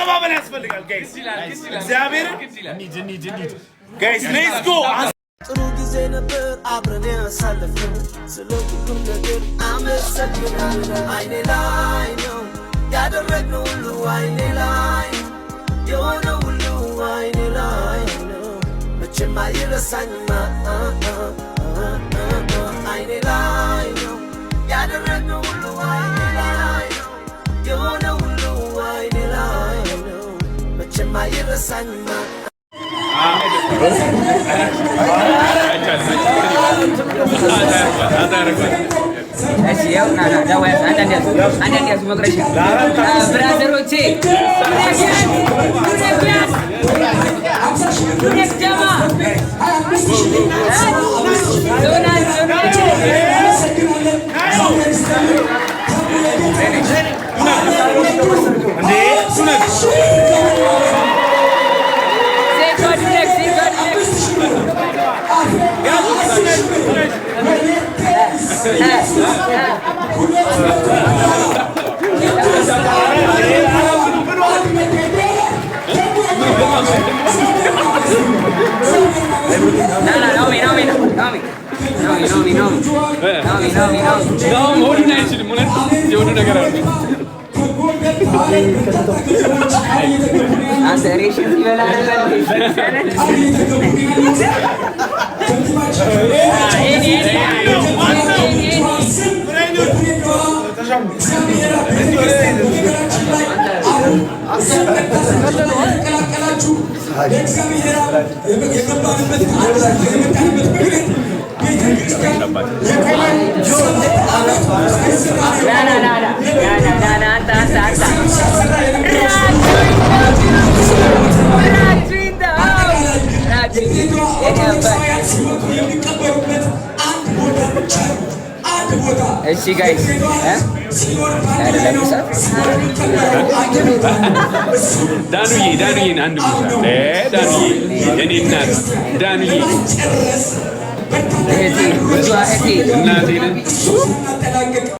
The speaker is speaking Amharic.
ማቀባበል ያስፈልጋል ጋይስ። እግዚአብሔር ጋይስ ሌትስ ጎ። ጥሩ ጊዜ ነበር አብረን ያሳለፍነው ስለ ሁሉም ነገር አመሰግናለሁ። አይኔ ላይ ነው ያደረግነው ሁሉ አይኔ ላይ የሆነው ሁሉ አይኔ ላይ ነው መቼም አይረሳኝም። አይኔ ላይ ነው ያደረግነው ሁሉ አይኔ ላይ ነው የሆነው ሁሉ አይኔ ላይ ነው መቼም አይረሳኝም። እሺ ያው ናና ዳዋያስ አንዳንድ ያዙ መቅረሻ ብራዘሮቼ ዱኔክ ጀማ እሺ ጋይስ ዳኑዬን አንድ ቦታ ዳኑዬ የኔ እናት ዳኑዬ እህቴ እናቴ